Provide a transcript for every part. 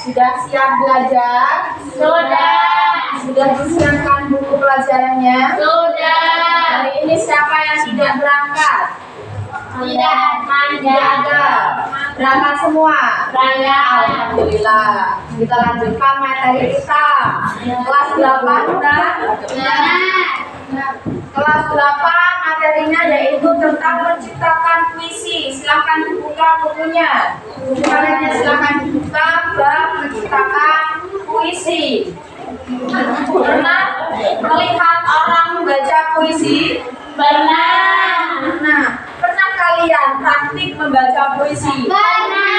Sudah siap belajar? Sudah disiapkan buku pelajarannya? Hari ini siapa yang tidak berangkat? Tidak ada. Berangkat semua? Alhamdulillah. Kita lanjutkan materi kita. Kelas 8 sudah? Kelas 8 materinya yaitu tentang menciptakan puisi. Silahkan dibuka bukunya. Kalian silahkan dibuka bab menciptakan puisi. Pernah melihat orang membaca puisi? Pernah. Nah, pernah kalian praktik membaca puisi? Pernah.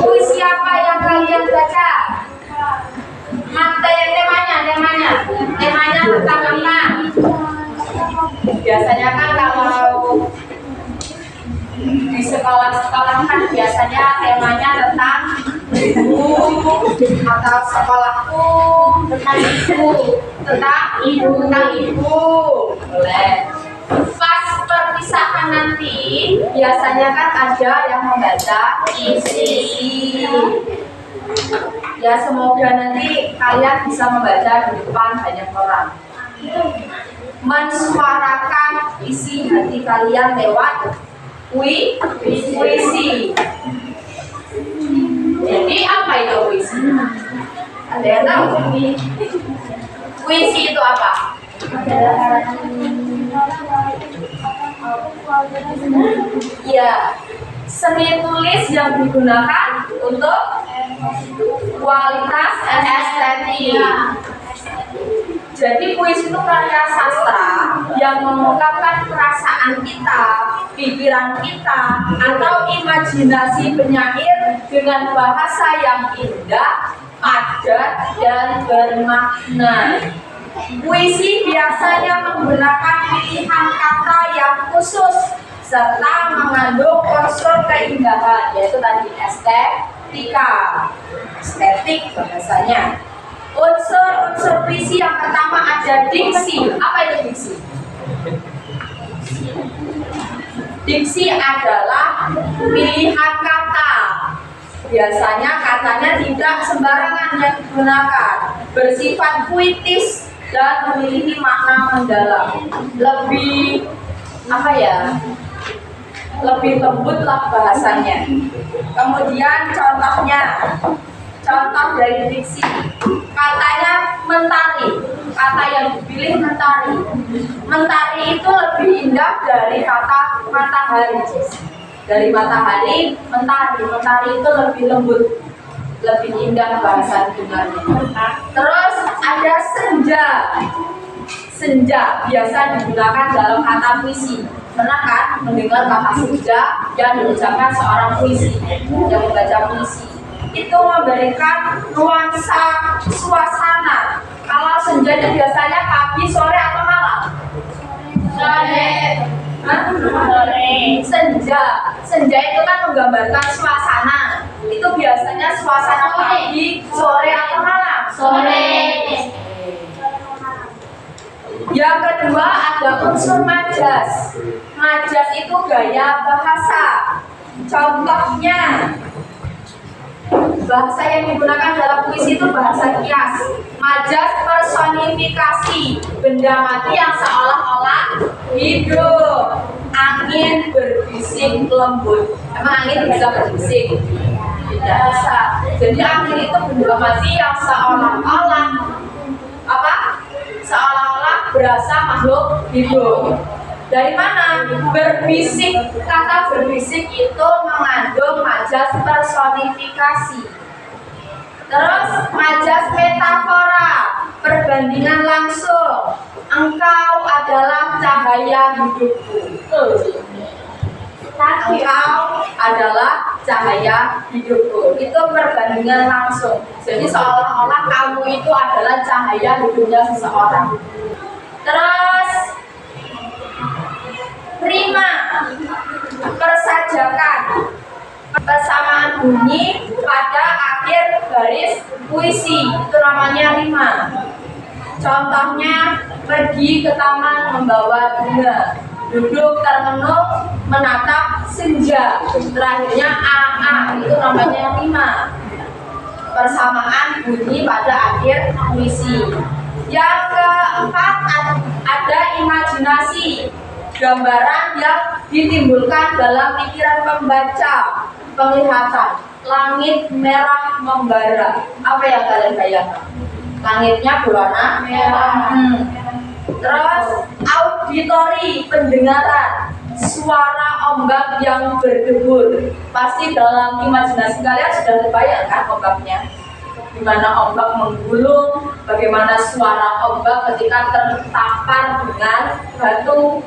Puisi apa yang kalian baca? Temanya tentang apa? Biasanya kan kalau di sekolah-sekolah kan biasanya temanya tentang ibu atau sekolahku tentang ibu. Boleh. Pas perpisahan nanti biasanya kan ada yang membaca isi. Ya semoga nanti kalian bisa membaca di depan banyak orang. Mensuarakan isi hati kalian lewat puisi. Jadi apa itu puisi? Ada yang tahu? Puisi itu apa? Ya, seni tulis yang digunakan untuk kualitas dan estetik. Jadi puisi itu karya sastra yang mengungkapkan perasaan kita, pikiran kita, atau imajinasi penyair dengan bahasa yang indah, padat, dan bermakna. Puisi biasanya menggunakan pilihan kata yang khusus serta mengandung unsur keindahan, yaitu tadi estetik bahasanya. Unsur puisi yang pertama ada diksi. Apa itu diksi? Diksi adalah pilihan kata. Biasanya katanya tidak sembarangan yang digunakan, bersifat puitis dan memiliki makna mendalam. Lebih lembut lah bahasanya. Kemudian contoh dari diksi, katanya mentari, kata yang dipilih mentari. Mentari itu lebih indah dari kata matahari. Dari matahari, mentari itu lebih lembut, lebih indah bahasa dengarnya. Terus ada senja biasa digunakan dalam kata puisi. Pernah kan mendengar kata senja yang diucapkan seorang puisi yang membaca puisi? Itu memberikan nuansa suasana. Kalau senja itu biasanya pagi, sore, atau malam? Sore. Senja itu kan menggambarkan suasana. Itu biasanya suasana pagi, sore, atau malam? Sore. Yang kedua ada unsur majas. Majas itu gaya bahasa. Contohnya, bahasa yang digunakan dalam puisi itu bahasa kias. Majas personifikasi benda mati yang seolah-olah hidup. Angin berbisik lembut. Emang angin bisa berbisik? Tidak bisa. Jadi angin itu benda mati yang seolah-olah berasa makhluk hidup. Dari mana? Berbisik. Kata berbisik itu mengandung majas personifikasi. Terus majas metafora, perbandingan langsung. Engkau adalah cahaya hidupku. Engkau adalah cahaya hidupku. Itu perbandingan langsung. Jadi seolah-olah kamu itu adalah cahaya hidupnya seseorang. Terus rima, persajakan, persamaan bunyi pada akhir baris puisi, itu namanya rima. Contohnya, pergi ke taman membawa bunga. duduk termenung menatap senja. Terakhirnya AA, itu namanya yang 5. Persamaan bunyi pada akhir puisi. Yang keempat ada imajinasi, gambaran yang ditimbulkan dalam pikiran pembaca. Penglihatan, langit merah membara. Apa yang kalian bayangkan? Langitnya berwarna merah. Terus auditori, pendengaran, suara ombak yang berdebur. Pasti dalam imajinasi kalian sudah terbayangkan ombaknya, gimana ombak menggulung, bagaimana suara ombak ketika tertampar dengan batu.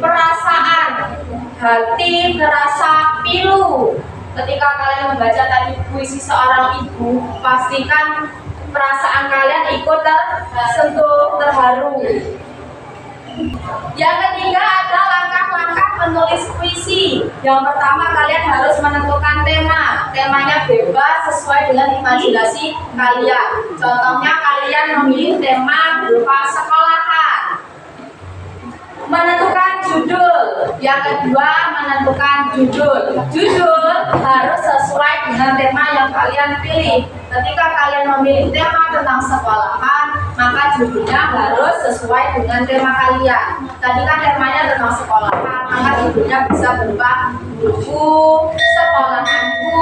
Perasaan, hati terasa pilu. Ketika kalian membaca tadi puisi seorang ibu, pastikan perasaan kalian ikut tersentuh, terharu. Yang ketiga ada langkah-langkah menulis puisi. Yang pertama, kalian harus menentukan tema. Temanya bebas sesuai dengan imajinasi kalian. Contohnya, kalian memilih tema berupa sekolahan. Menentukan judul. Yang kedua, menentukan judul. Judul harus sesuai dengan tema yang kalian pilih. Ketika kalian memilih tema tentang sekolahan, maka judulnya harus sesuai dengan tema kalian. Tadi kan temanya tentang sekolahan, maka judulnya bisa berupa buku sekolahanku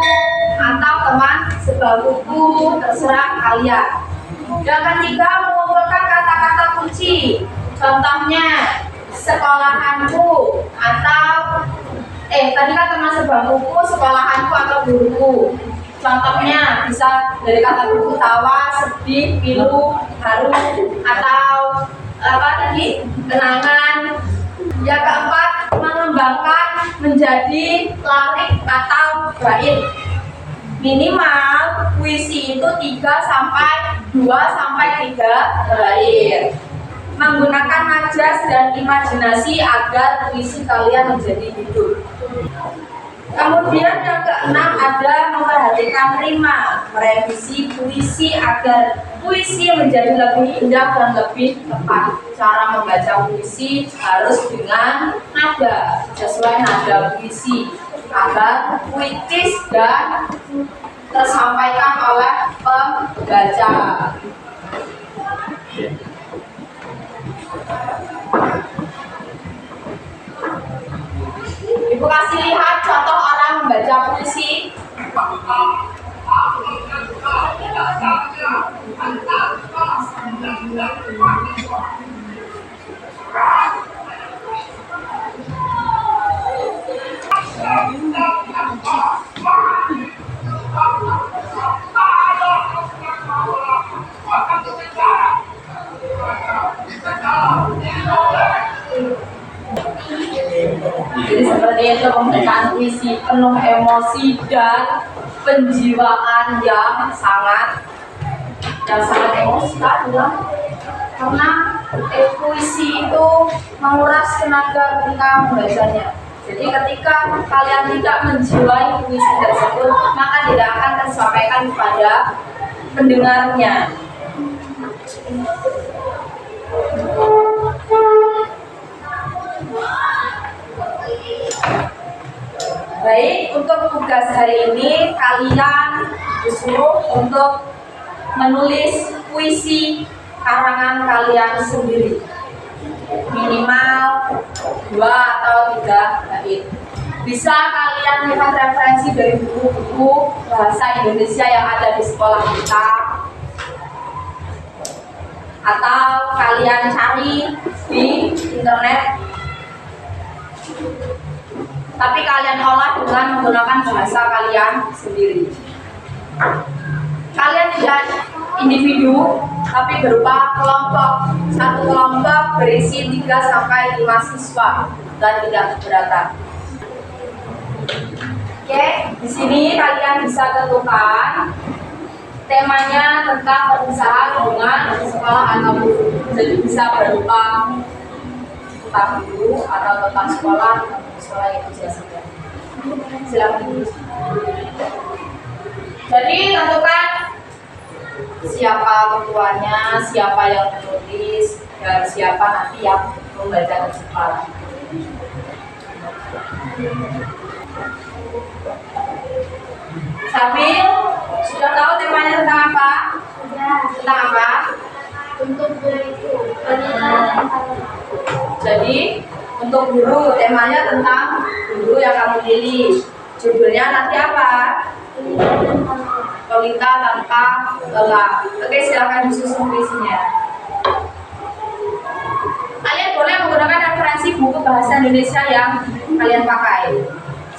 atau teman sebangkuku, terserah kalian. Yang ketiga, mengumpulkan kata-kata kunci. Contohnya, sekolahanku atau tadi kan teman sebangkuku, sekolahanku atau guruku. Contohnya bisa dari kata buku, tawa, sedih, pilu, haru, atau apa tadi, kenangan. Yang keempat, mengembangkan menjadi larik atau bait. Minimal puisi itu 2 sampai 3 bait. Menggunakan najas dan imajinasi agar puisi kalian menjadi hidup. Kemudian yang keenam ada memperhatikan rima, merevisi puisi agar puisi menjadi lebih indah dan lebih tepat. Cara membaca puisi harus dengan nada, sesuai nada puisi agar puitis dan tersampaikan oleh pembaca. Ibu kasih lihat contoh orang membaca puisi. Jadi seperti itu pembacaan puisi penuh emosi dan penjiwaan yang sangat emosi ya. Karena puisi itu menguras tenaga ketika membacanya. Jadi ketika kalian tidak menjiwai puisi tersebut, maka tidak akan tersampaikan kepada pendengarnya. Baik, untuk tugas hari ini kalian disuruh untuk menulis puisi karangan kalian sendiri. Minimal 2 atau 3 bait. Bisa kalian lihat referensi dari buku-buku bahasa Indonesia yang ada di sekolah kita, atau kalian cari di internet. Tapi kalian olah dengan menggunakan bahasa kalian sendiri. Kalian tidak individu, tapi berupa kelompok. Satu kelompok berisi 3 sampai 5 siswa dan tidak keberatan. Oke, di sini kalian bisa tentukan temanya tentang perpisahan dengan sekolah atau guru. Jadi bisa berupa tentang guru atau tentang sekolah yang biasa. Silakan. Jadi tentukan siapa ketuanya, siapa yang menulis, dan siapa nanti yang membaca cepat. Sabil, sudah tahu temanya tentang apa? Tentang apa? Untuk guru. Jadi, untuk guru, temanya tentang guru yang kamu pilih. Judulnya nanti apa? Pelita tanpa lelah. Oke, silakan disusun puisinya. Kalian boleh menggunakan referensi buku bahasa Indonesia yang kalian pakai.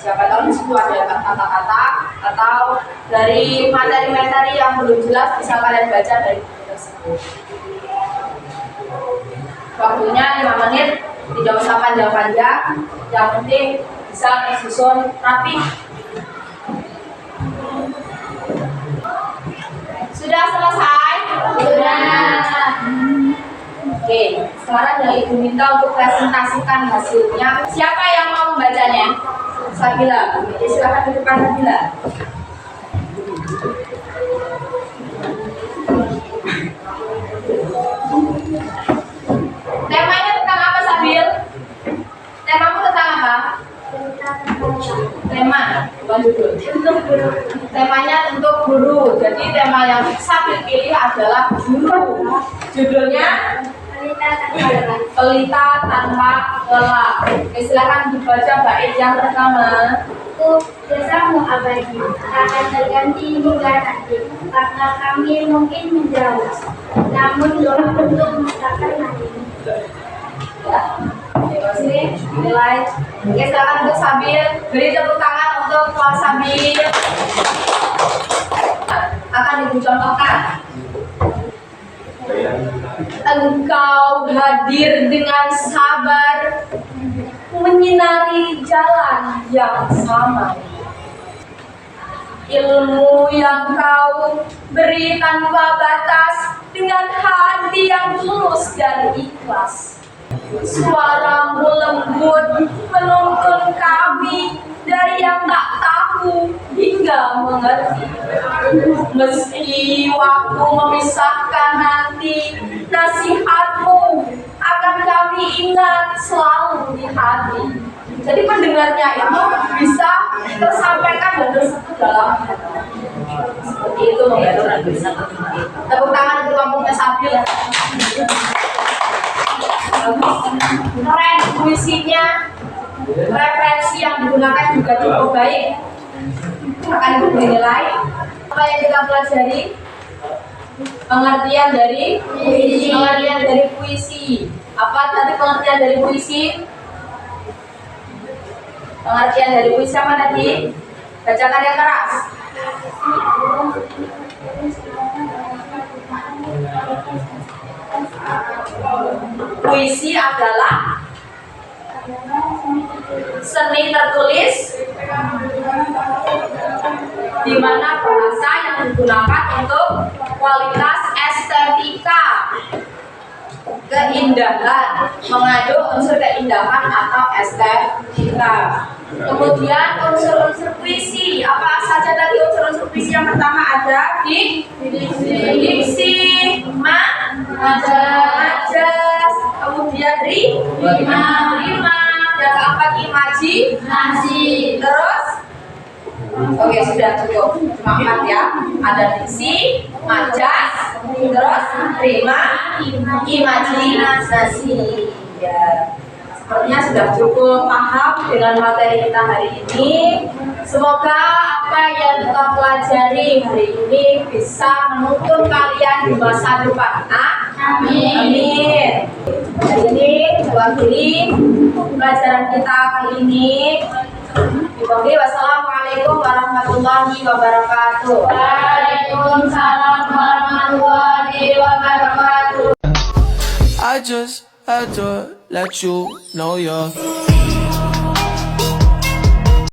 Siapa tahu di situ ada kata-kata atau dari materi-materi yang belum jelas bisa kalian baca dari buku tersebut. Waktunya 5 menit, tidak usah panjang-panjang, yang penting bisa disusun rapi. Sudah selesai? Sudah. Oke, sekarang yang Ibu minta untuk presentasikan hasilnya. Siapa yang mau membacanya? Sabila. Oke, silakan di depan Sabila. Temanya tentang apa, Sabil? Temamu tentang apa? Tema, bukan judul. Untuk guru. Temanya untuk guru. Jadi tema yang Sabil pilih adalah guru. Judulnya Pelita tanpa lelah. Oke, silakan dibaca bait yang pertama. Jasamu abadi akan terganti hingga nanti, karena kami mungkin menjauh, namun doa untuk mengatakan nanti. Ya, terus ini nilai. Oke, silakan untuk Sabil. Beri tepuk tangan untuk Pak Sabil. Akan Ibu contohkan. Engkau hadir dengan sabar, menyinari jalan yang sama. Ilmu yang kau beri tanpa batas, dengan hati yang tulus dan ikhlas. Suaramu lembut menuntun kami dari yang tak tahu hingga mengerti. Meski waktu memisahkan nanti, nasihatmu akan kami ingat selalu di hati. Jadi pendengarnya itu bisa tersampaikan dan tersebut dalam hati. Seperti itu membantu dan bisa terjadi. Tepuk tangan untuk kampungnya Sabil. Keren puisinya, referensi yang digunakan juga cukup baik. Akan dinilai apa yang kita pelajari. Pengertian dari puisi. Pengertian dari puisi. Apa tadi pengertian dari puisi? Pengertian dari puisi apa tadi? Bacakan yang keras. Puisi adalah seni tertulis di mana bahasa yang digunakan untuk kualitas estetika, keindahan, mengandung unsur keindahan atau estetika. Kemudian unsur-unsur puisi, apa saja tadi unsur-unsur puisi? Yang pertama ada di diksi, majas, kemudian rima, dan keempat imajinasi. Terus, oke sudah cukup, cuma 4 ya. Ada diksi, majas, terus rima, imajinasi. Ya. Sepertinya sudah cukup paham dengan materi kita hari ini. Semoga apa yang kita pelajari hari ini bisa menuntun kalian di masa depan. Amin. Amin. Jadi ini mewakili pelajaran kita kali ini. Wassalamualaikum warahmatullahi wabarakatuh. Waalaikumsalam warahmatullahi wabarakatuh. I just had to let you know you're